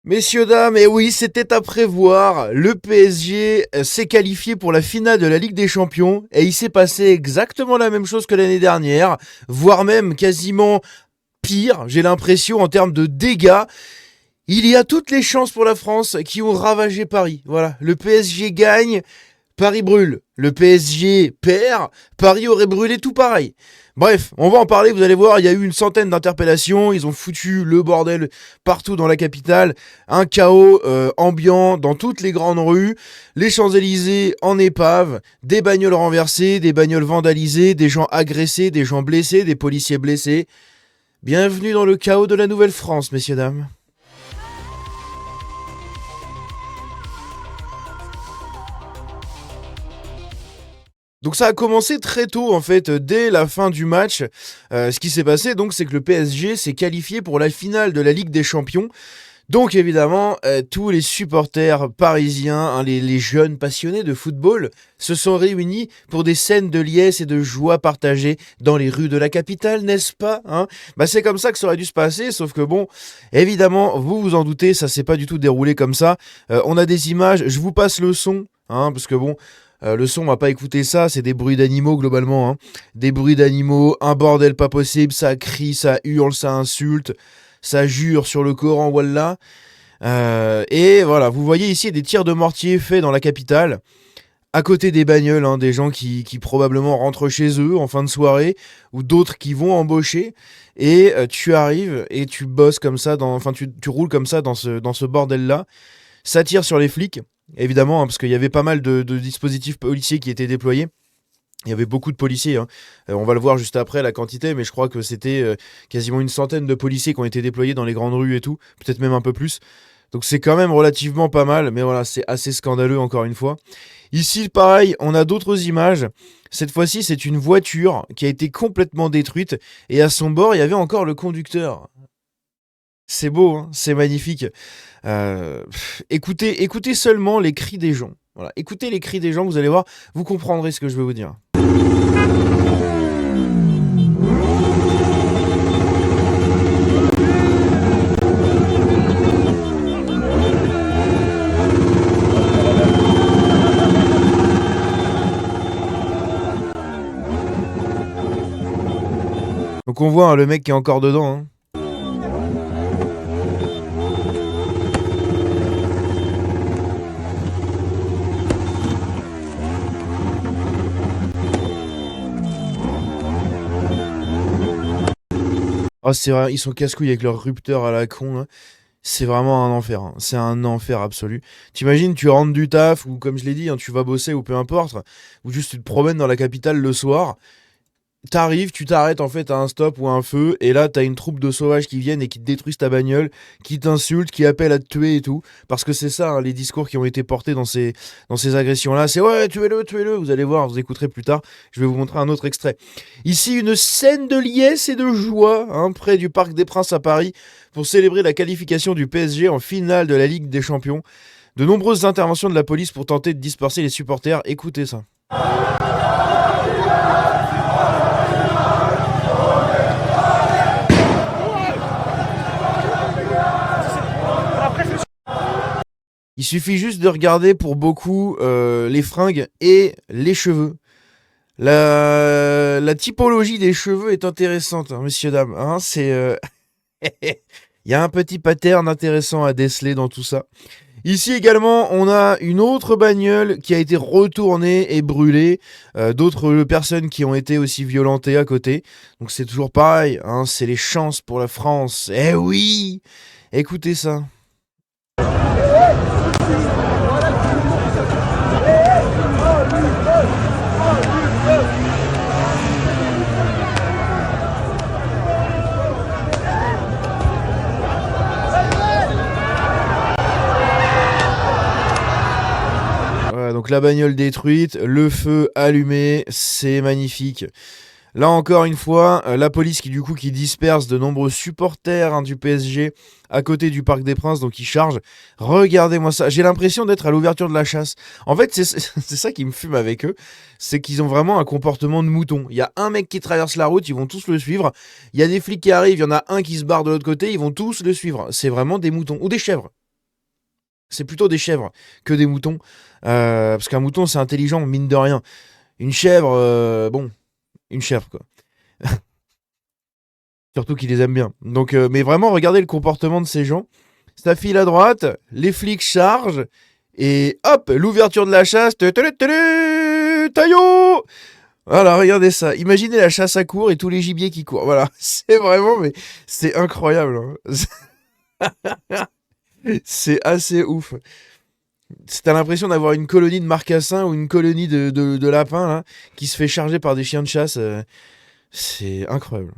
Messieurs, dames, et oui, c'était à prévoir. Le PSG s'est qualifié pour la finale de la Ligue des Champions et il s'est passé exactement la même chose que l'année dernière, voire même quasiment pire, j'ai l'impression, en termes de dégâts. Il y a toutes les chances pour la France qui ont ravagé Paris. Voilà, le PSG gagne, Paris brûle. Le PSG perd, Paris aurait brûlé tout pareil. Bref, on va en parler, vous allez voir, il y a eu une centaine d'interpellations, ils ont foutu le bordel partout dans la capitale, un chaos ambiant dans toutes les grandes rues, les Champs-Élysées en épave, des bagnoles renversées, des bagnoles vandalisées, des gens agressés, des gens blessés, des policiers blessés. Bienvenue dans le chaos de la Nouvelle-France, messieurs, dames. Donc ça a commencé très tôt en fait, dès la fin du match. Ce qui s'est passé donc c'est que le PSG s'est qualifié pour la finale de la Ligue des Champions. Donc évidemment, tous les supporters parisiens, hein, les jeunes passionnés de football, se sont réunis pour des scènes de liesse et de joie partagées dans les rues de la capitale, n'est-ce pas, hein? Bah c'est comme ça que ça aurait dû se passer, sauf que bon, évidemment, vous vous en doutez, ça s'est pas du tout déroulé comme ça. On a des images, je vous passe le son, hein, parce que bon, le son, on va pas écouter ça, c'est des bruits d'animaux globalement, hein. Des bruits d'animaux, un bordel pas possible, ça crie, ça hurle, ça insulte, ça jure sur le Coran, wallah. Et voilà, vous voyez ici des tirs de mortier faits dans la capitale, à côté des bagnoles, hein, des gens qui probablement rentrent chez eux en fin de soirée, ou d'autres qui vont embaucher, et tu arrives et tu bosses comme ça, enfin tu roules comme ça dans ce bordel-là, ça tire sur les flics. Évidemment, hein, parce qu'il y avait pas mal de dispositifs policiers qui étaient déployés. Il y avait beaucoup de policiers, hein. On va le voir juste après, la quantité, mais je crois que c'était quasiment une centaine de policiers qui ont été déployés dans les grandes rues et tout, peut-être même un peu plus. Donc c'est quand même relativement pas mal, mais voilà, c'est assez scandaleux encore une fois. Ici, pareil, on a d'autres images. Cette fois-ci, c'est une voiture qui a été complètement détruite, et à son bord, il y avait encore le conducteur. C'est beau, hein, c'est magnifique. Écoutez seulement les cris des gens. Voilà, écoutez les cris des gens, vous allez voir, vous comprendrez ce que je veux vous dire. Donc on voit, hein, le mec qui est encore dedans, hein. Oh, c'est vrai, ils sont casse-couilles avec leur rupteur à la con, là. C'est vraiment un enfer, hein. C'est un enfer absolu. T'imagines, tu rentres du taf, ou comme je l'ai dit, hein, tu vas bosser, ou peu importe, ou juste tu te promènes dans la capitale le soir. T'arrives, tu t'arrêtes en fait à un stop ou à un feu, et là t'as une troupe de sauvages qui viennent et qui te détruisent ta bagnole, qui t'insultent, qui appellent à te tuer et tout. Parce que c'est ça, hein, les discours qui ont été portés dans ces agressions-là. C'est ouais, tuez-le, tuez-le. Vous allez voir, vous écouterez plus tard. Je vais vous montrer un autre extrait. Ici, une scène de liesse et de joie, hein, près du Parc des Princes à Paris, pour célébrer la qualification du PSG en finale de la Ligue des Champions. De nombreuses interventions de la police pour tenter de disperser les supporters. Écoutez ça. Il suffit juste de regarder pour beaucoup les fringues et les cheveux. La typologie des cheveux est intéressante, hein, messieurs, dames, hein, c'est... Il y a un petit pattern intéressant à déceler dans tout ça. Ici également, on a une autre bagnole qui a été retournée et brûlée. D'autres personnes qui ont été aussi violentées à côté. Donc c'est toujours pareil, hein, c'est les chances pour la France. Eh oui! Écoutez ça. Voilà, donc la bagnole détruite, le feu allumé, c'est magnifique. Là encore une fois, la police qui disperse de nombreux supporters, hein, du PSG à côté du Parc des Princes, donc ils chargent. Regardez-moi ça, j'ai l'impression d'être à l'ouverture de la chasse. En fait, c'est ça qui me fume avec eux, c'est qu'ils ont vraiment un comportement de mouton. Il y a un mec qui traverse la route, ils vont tous le suivre. Il y a des flics qui arrivent, il y en a un qui se barre de l'autre côté, ils vont tous le suivre. C'est vraiment des moutons, ou des chèvres. C'est plutôt des chèvres que des moutons. Parce qu'un mouton, c'est intelligent, mine de rien. Une chèvre, bon, une chèvre, quoi. Surtout qu'ils les aiment bien. Donc, mais vraiment, regardez le comportement de ces gens. Ça file à droite, les flics chargent, et hop, l'ouverture de la chasse. Taillot. Voilà, regardez ça. Imaginez la chasse à court et tous les gibiers qui courent. Voilà, c'est vraiment, mais c'est incroyable. Hein. C'est assez ouf. T'as l'impression d'avoir une colonie de marcassins ou une colonie de lapins là, qui se fait charger par des chiens de chasse. C'est incroyable.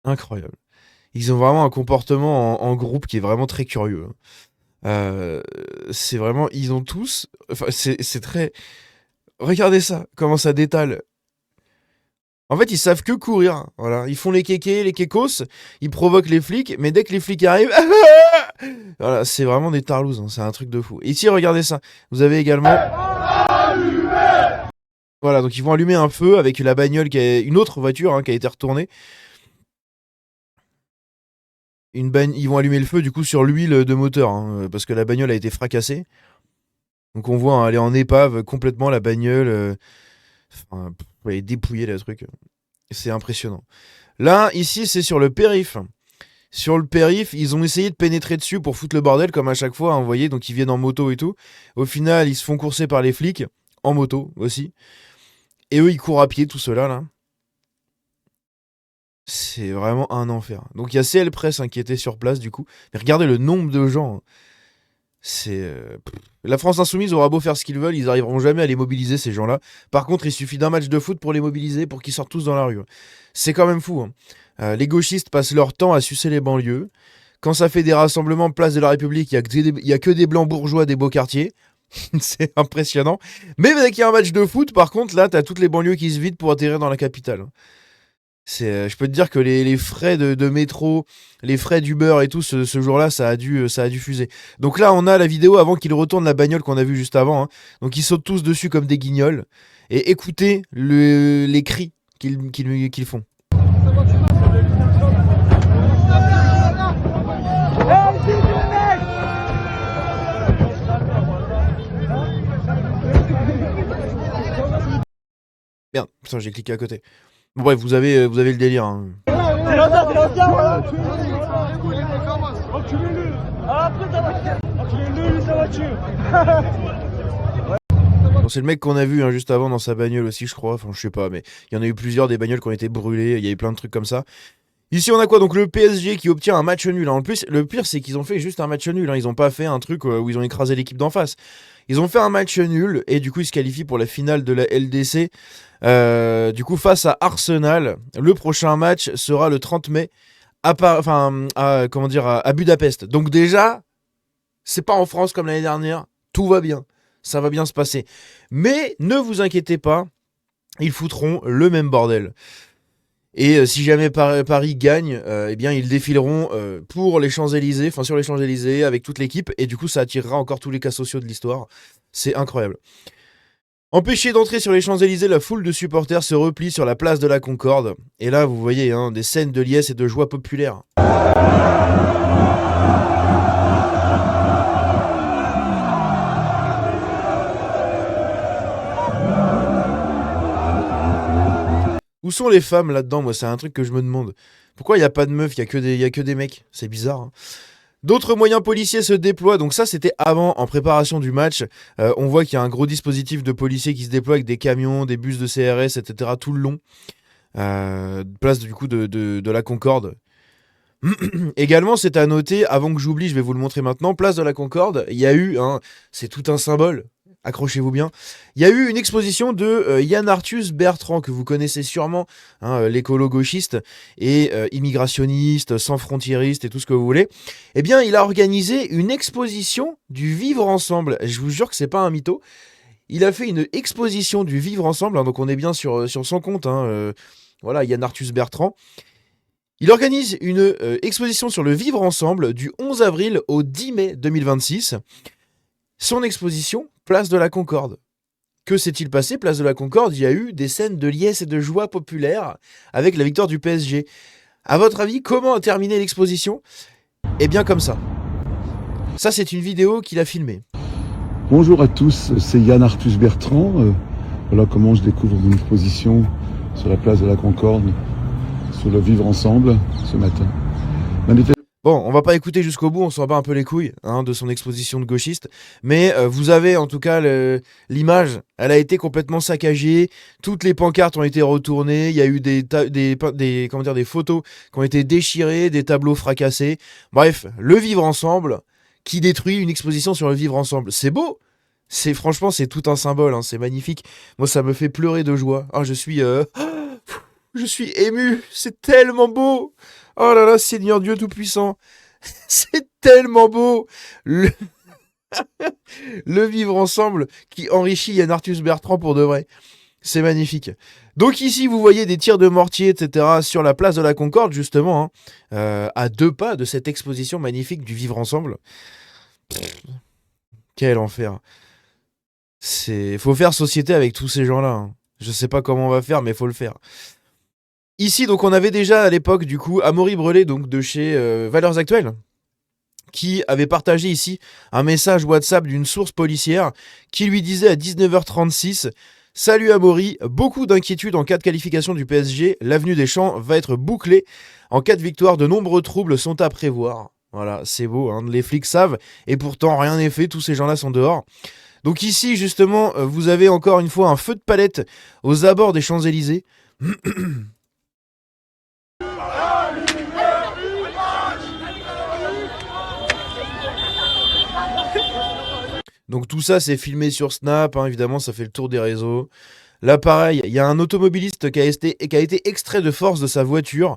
Incroyable. Ils ont vraiment un comportement en groupe qui est vraiment très curieux. Euh, c'est vraiment. Ils ont tous. Enfin, c'est très. Regardez ça, comment ça détale. En fait, ils savent que courir. Voilà. Ils font les kékés, les kékos, ils provoquent les flics, mais dès que les flics arrivent. Voilà, c'est vraiment des tarlouses, hein, c'est un truc de fou. Ici, regardez ça. Vous avez également. Voilà, donc ils vont allumer un feu avec la bagnole une autre voiture hein, qui a été retournée. Ils vont allumer le feu du coup sur l'huile de moteur hein, parce que la bagnole a été fracassée. Donc on voit hein, elle est en épave complètement la bagnole. Enfin, elle est dépouillée le truc. C'est impressionnant. Là, ici, c'est sur le périph'. Sur le périph', ils ont essayé de pénétrer dessus pour foutre le bordel, comme à chaque fois, hein, vous voyez, donc ils viennent en moto et tout. Au final, ils se font courser par les flics, en moto aussi. Et eux, ils courent à pied, tout cela, là. C'est vraiment un enfer. Donc il y a CL Press hein, qui était sur place, du coup. Mais regardez le nombre de gens. Hein. C'est... La France Insoumise aura beau faire ce qu'ils veulent, ils arriveront jamais à les mobiliser, ces gens-là. Par contre, il suffit d'un match de foot pour les mobiliser, pour qu'ils sortent tous dans la rue. C'est quand même fou. Hein. Les gauchistes passent leur temps à sucer les banlieues. Quand ça fait des rassemblements place de la République, il y a que des blancs bourgeois des beaux quartiers. C'est impressionnant. Mais dès qu'il y a un match de foot, par contre, là, t'as toutes les banlieues qui se vident pour atterrir dans la capitale. Je peux te dire que les frais de métro, les frais d'Uber et tout, ce jour-là, ça a dû fuser. Donc là, on a la vidéo avant qu'il retourne la bagnole qu'on a vue juste avant. Hein. Donc ils sautent tous dessus comme des guignols. Et écoutez les cris qu'ils font. Merde, putain, j'ai cliqué à côté. Bon, bref, vous avez le délire. Hein. Bon, c'est le mec qu'on a vu hein, juste avant dans sa bagnole aussi, je crois. Enfin, je sais pas, mais il y en a eu plusieurs des bagnoles qui ont été brûlées. Il y a eu plein de trucs comme ça. Ici, on a quoi? Donc le PSG qui obtient un match nul. En plus, le pire, c'est qu'ils ont fait juste un match nul. Hein. Ils ont pas fait un truc où ils ont écrasé l'équipe d'en face. Ils ont fait un match nul et du coup, ils se qualifient pour la finale de la LDC. Du coup, face à Arsenal, le prochain match sera le 30 mai à Budapest. Donc déjà, c'est pas en France comme l'année dernière. Tout va bien. Ça va bien se passer. Mais ne vous inquiétez pas, ils foutront le même bordel. Et si jamais Paris gagne, eh bien ils défileront pour les Champs-Élysées, enfin sur les Champs-Élysées avec toute l'équipe, et du coup ça attirera encore tous les cas sociaux de l'histoire. C'est incroyable. Empêché d'entrer sur les Champs-Élysées, la foule de supporters se replie sur la place de la Concorde. Et là, vous voyez, hein, des scènes de liesse et de joie populaire. Où sont les femmes là-dedans? Moi, c'est un truc que je me demande. Pourquoi il n'y a pas de meufs, il y a que des mecs? C'est bizarre. Hein. D'autres moyens policiers se déploient. Donc ça, c'était avant, en préparation du match. On voit qu'il y a un gros dispositif de policiers qui se déploie avec des camions, des bus de CRS, etc. tout le long. Place du coup de la Concorde. Également, c'est à noter, avant que j'oublie, je vais vous le montrer maintenant, place de la Concorde, il y a eu, hein, c'est tout un symbole, accrochez-vous bien, il y a eu une exposition de Yann Arthus Bertrand, que vous connaissez sûrement, hein, l'écolo gauchiste et immigrationniste, sans frontiériste et tout ce que vous voulez. Eh bien, il a organisé une exposition du vivre ensemble. Je vous jure que c'est pas un mytho. Il a fait une exposition du vivre ensemble, hein, donc on est bien sur son compte, hein, voilà, Yann Arthus Bertrand. Il organise une exposition sur le vivre ensemble du 11 avril au 10 mai 2026. Son exposition, place de la Concorde. Que s'est-il passé? Place de la Concorde, il y a eu des scènes de liesse et de joie populaire avec la victoire du PSG. À votre avis, comment a terminé l'exposition? Eh bien comme ça. Ça, c'est une vidéo qu'il a filmée. Bonjour à tous, c'est Yann Arthus Bertrand. Voilà comment je découvre mon exposition sur la place de la Concorde, sur le vivre ensemble ce matin. Bon, on va pas écouter jusqu'au bout, on s'en bat un peu les couilles de son exposition de gauchiste, mais vous avez en tout cas l'image, elle a été complètement saccagée, toutes les pancartes ont été retournées, il y a eu des photos qui ont été déchirées, des tableaux fracassés, bref, le vivre ensemble qui détruit une exposition sur le vivre ensemble. C'est beau, franchement c'est tout un symbole, c'est magnifique, moi ça me fait pleurer de joie, je suis ému, c'est tellement beau. Oh là là, Seigneur Dieu Tout-Puissant, c'est tellement beau. Le... le vivre ensemble qui enrichit Yann Arthus Bertrand pour de vrai. C'est magnifique. Donc ici, vous voyez des tirs de mortier, etc. sur la place de la Concorde, justement, à 2 pas de cette exposition magnifique du vivre ensemble. Quel enfer. Faut faire société avec tous ces gens-là. Je sais pas comment on va faire, mais faut le faire. Ici, donc, on avait déjà à l'époque, du coup, Amaury Brelet, donc de chez Valeurs Actuelles, qui avait partagé ici un message WhatsApp d'une source policière qui lui disait à 19h36 « Salut Amaury, beaucoup d'inquiétudes en cas de qualification du PSG, l'avenue des Champs va être bouclée. En cas de victoire, de nombreux troubles sont à prévoir. » Voilà, c'est beau, les flics savent, et pourtant rien n'est fait, tous ces gens-là sont dehors. Donc ici, justement, vous avez encore une fois un feu de palette aux abords des Champs-Élysées. Donc tout ça, c'est filmé sur Snap, évidemment, ça fait le tour des réseaux. Là, pareil, il y a un automobiliste qui a été extrait de force de sa voiture,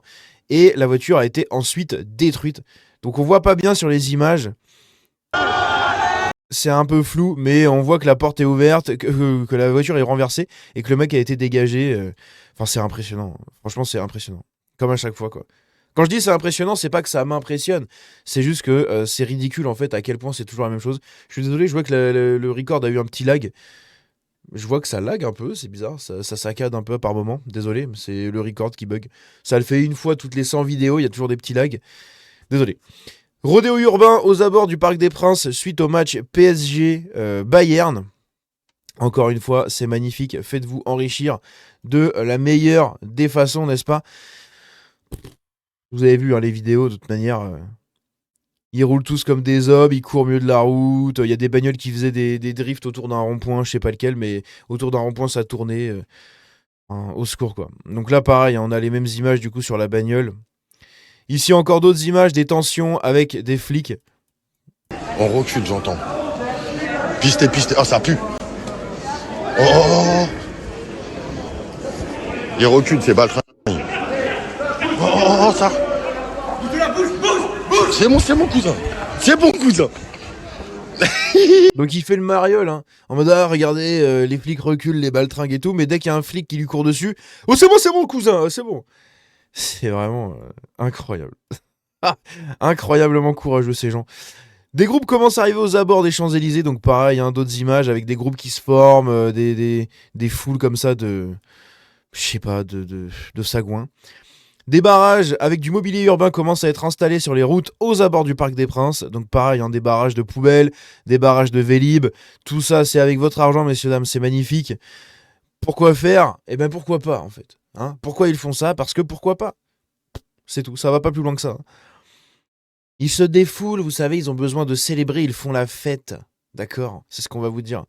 et la voiture a été ensuite détruite. Donc on voit pas bien sur les images. C'est un peu flou, mais on voit que la porte est ouverte, que la voiture est renversée, et que le mec a été dégagé. Enfin, c'est impressionnant. Franchement, c'est impressionnant. Comme à chaque fois, quoi. Quand je dis c'est impressionnant, c'est pas que ça m'impressionne. C'est juste que c'est ridicule, en fait, à quel point c'est toujours la même chose. Je suis désolé, je vois que le record a eu un petit lag. Je vois que ça lag un peu, c'est bizarre. Ça saccade un peu par moment. Désolé, c'est le record qui bug. Ça le fait une fois toutes les 100 vidéos, il y a toujours des petits lags. Désolé. Rodéo urbain aux abords du Parc des Princes suite au match PSG-Bayern. Encore une fois, c'est magnifique. Faites-vous enrichir de la meilleure des façons, n'est-ce pas? Vous avez vu les vidéos, de toute manière, ils roulent tous comme des hommes, ils courent mieux de la route, il y a des bagnoles qui faisaient des drifts autour d'un rond-point, je sais pas lequel, mais autour d'un rond-point ça tournait, au secours quoi. Donc là pareil, on a les mêmes images du coup sur la bagnole. Ici encore d'autres images, des tensions avec des flics. On recule, j'entends. Pisté, oh ça pue. Oh, il recule, c'est Baltrin. Oh, ça. C'est mon cousin. C'est mon cousin. Donc il fait le mariole, en mode regardez, les flics reculent, les baltringues et tout, mais dès qu'il y a un flic qui lui court dessus, oh c'est mon cousin, c'est bon. C'est vraiment incroyable. Incroyablement courageux ces gens. Des groupes commencent à arriver aux abords des Champs-Élysées, donc pareil, d'autres images avec des groupes qui se forment, des foules comme ça de sagouins. Des barrages avec du mobilier urbain commencent à être installés sur les routes aux abords du Parc des Princes. Donc pareil, des barrages de poubelles, des barrages de Vélib. Tout ça, c'est avec votre argent, messieurs, dames, c'est magnifique. Pourquoi faire? Eh ben pourquoi pas, en fait. Pourquoi ils font ça? Parce que pourquoi pas. C'est tout, ça va pas plus loin que ça. Ils se défoulent, vous savez, ils ont besoin de célébrer, ils font la fête. D'accord? C'est ce qu'on va vous dire.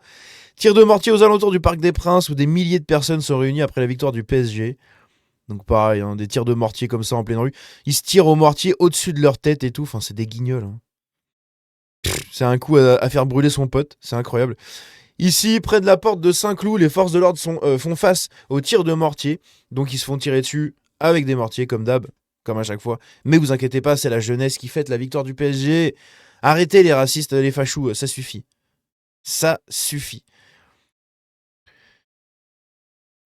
Tir de mortier aux alentours du Parc des Princes où des milliers de personnes sont réunies après la victoire du PSG. Donc pareil, des tirs de mortier comme ça en pleine rue. Ils se tirent au mortier au-dessus de leur tête et tout. Enfin, c'est des guignols. C'est un coup à faire brûler son pote. C'est incroyable. Ici, près de la porte de Saint-Cloud, les forces de l'ordre font face aux tirs de mortier. Donc ils se font tirer dessus avec des mortiers comme d'hab, comme à chaque fois. Mais vous inquiétez pas, c'est la jeunesse qui fête la victoire du PSG. Arrêtez les racistes, les fachous, ça suffit. Ça suffit.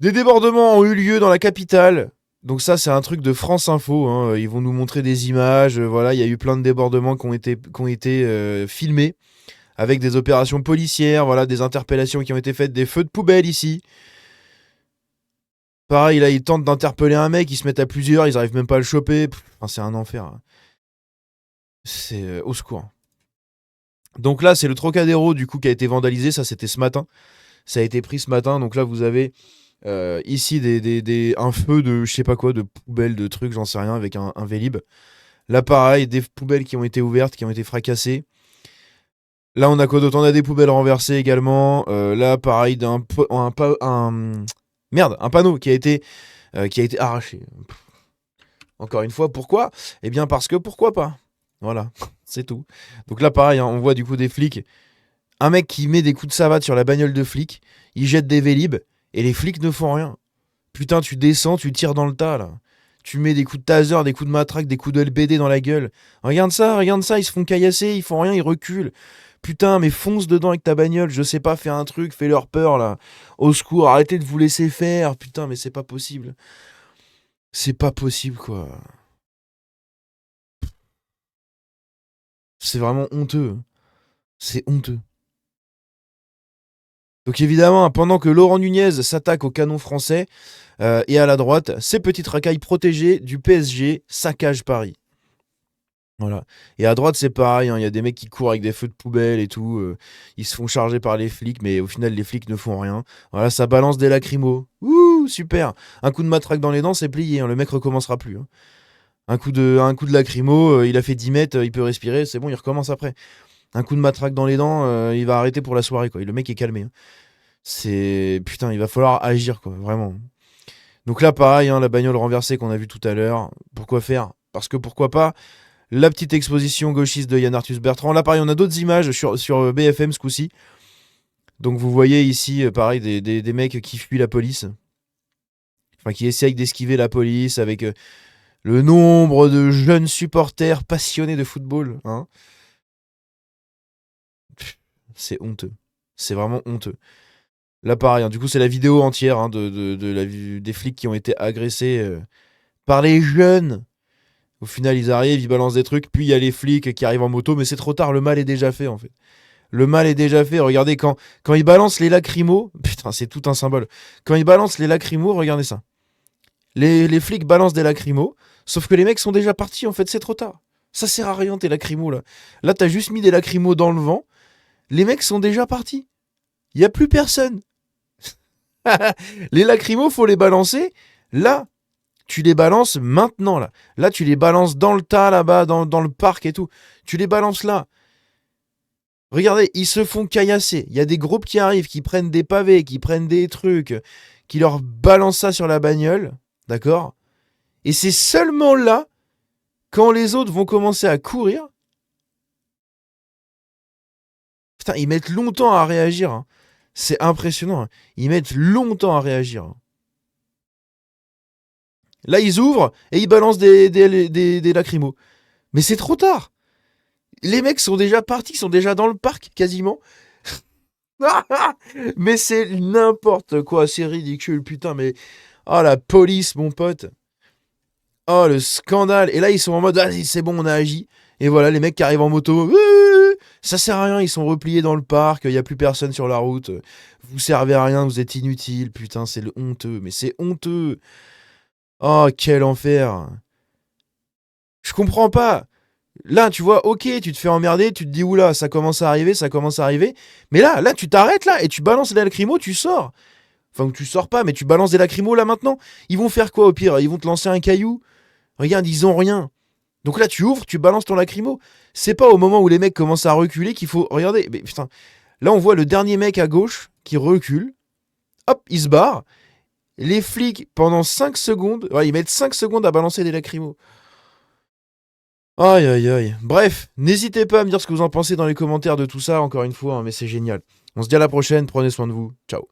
Des débordements ont eu lieu dans la capitale. Donc ça, c'est un truc de France Info. Ils vont nous montrer des images. Voilà, il y a eu plein de débordements qui ont été filmés avec des opérations policières. Voilà, des interpellations qui ont été faites, des feux de poubelle ici. Pareil, là, ils tentent d'interpeller un mec, ils se mettent à plusieurs, ils arrivent même pas à le choper. C'est un enfer. C'est au secours. Donc là, c'est le Trocadéro du coup qui a été vandalisé. Ça, c'était ce matin. Ça a été pris ce matin. Donc là, vous avez ici un feu de je sais pas quoi, de poubelles, de trucs, j'en sais rien, avec un Vélib. Là, pareil, des poubelles qui ont été ouvertes, qui ont été fracassées. Là, on a quoi d'autre? On a des poubelles renversées également. Là, pareil, un panneau qui a été arraché. Encore une fois, pourquoi? Eh bien, parce que pourquoi pas? Voilà, c'est tout. Donc là, pareil, hein, on voit du coup des flics. Un mec qui met des coups de savate sur la bagnole de flic, il jette des Vélib, et les flics ne font rien. Putain, tu descends, tu tires dans le tas, là. Tu mets des coups de taser, des coups de matraque, des coups de LBD dans la gueule. Regarde ça, ils se font caillasser, ils font rien, ils reculent. Putain, mais fonce dedans avec ta bagnole, je sais pas, fais un truc, fais leur peur, là. Au secours, arrêtez de vous laisser faire. Putain, mais c'est pas possible. C'est pas possible, quoi. C'est vraiment honteux. C'est honteux. Donc évidemment, pendant que Laurent Nunez s'attaque au canon français, et à la droite, ces petites racailles protégées du PSG saccagent Paris. Voilà. Et à droite, c'est pareil, hein, y a des mecs qui courent avec des feux de poubelle et tout. Ils se font charger par les flics, mais au final, les flics ne font rien. Voilà, ça balance des lacrymos. Ouh, super. Un coup de matraque dans les dents, c'est plié, hein, le mec recommencera plus. Hein. Un coup de lacrymo, il a fait 10 mètres, il peut respirer, c'est bon, il recommence après. Un coup de matraque dans les dents, il va arrêter pour la soirée, quoi. Et le mec est calmé. Hein. C'est. Putain, il va falloir agir, quoi, vraiment. Donc là, pareil, hein, la bagnole renversée qu'on a vue tout à l'heure. Pourquoi faire? Parce que pourquoi pas? La petite exposition gauchiste de Yann Arthus Bertrand. Là, pareil, on a d'autres images sur BFM ce coup-ci. Donc vous voyez ici, pareil, des mecs qui fuient la police. Enfin, qui essayent d'esquiver la police avec le nombre de jeunes supporters passionnés de football. Hein. C'est honteux. C'est vraiment honteux. Là, pareil, hein, du coup, c'est la vidéo entière hein, des flics qui ont été agressés par les jeunes. Au final, ils arrivent, ils balancent des trucs, puis il y a les flics qui arrivent en moto, mais c'est trop tard, le mal est déjà fait, en fait. Le mal est déjà fait. Regardez, quand ils balancent les lacrymos, putain, c'est tout un symbole. Quand ils balancent les lacrymos, regardez ça. Les flics balancent des lacrymos, sauf que les mecs sont déjà partis, en fait, c'est trop tard. Ça sert à rien, tes lacrymos, là. Là, t'as juste mis des lacrymos dans le vent, les mecs sont déjà partis. Il y a plus personne. Les lacrymos, faut les balancer là. Tu les balances maintenant, là. Là, tu les balances dans le tas, là-bas, dans le parc et tout. Tu les balances là. Regardez, ils se font caillasser. Il y a des groupes qui arrivent, qui prennent des pavés, qui prennent des trucs, qui leur balancent ça sur la bagnole. D'accord? Et c'est seulement là, quand les autres vont commencer à courir. Putain, ils mettent longtemps à réagir. Hein. C'est impressionnant. Hein. Ils mettent longtemps à réagir. Hein. Là, ils ouvrent et ils balancent des lacrymos. Mais c'est trop tard. Les mecs sont déjà partis, sont déjà dans le parc, quasiment. Mais c'est n'importe quoi, c'est ridicule, putain, mais... Oh, la police, mon pote. Oh, le scandale. Et là, ils sont en mode, ah, c'est bon, on a agi. Et voilà, les mecs qui arrivent en moto, ça sert à rien, ils sont repliés dans le parc, il n'y a plus personne sur la route. Vous servez à rien, vous êtes inutiles, putain, c'est le honteux, mais c'est honteux. Oh, quel enfer. Je comprends pas. Là, tu vois, ok, tu te fais emmerder, tu te dis, oula, ça commence à arriver, ça commence à arriver. Mais là, tu t'arrêtes là et tu balances les lacrymos, tu sors. Enfin, tu sors pas, mais tu balances des lacrymos là maintenant. Ils vont faire quoi au pire? Ils vont te lancer un caillou? Regarde, ils ont rien. Donc là, tu ouvres, tu balances ton lacrymo. C'est pas au moment où les mecs commencent à reculer qu'il faut... Regardez, mais putain. Là, on voit le dernier mec à gauche qui recule. Hop, il se barre. Les flics, pendant 5 secondes... Ouais, ils mettent 5 secondes à balancer des lacrymos. Aïe, aïe, aïe. Bref, n'hésitez pas à me dire ce que vous en pensez dans les commentaires de tout ça, encore une fois, hein, mais c'est génial. On se dit à la prochaine, prenez soin de vous. Ciao.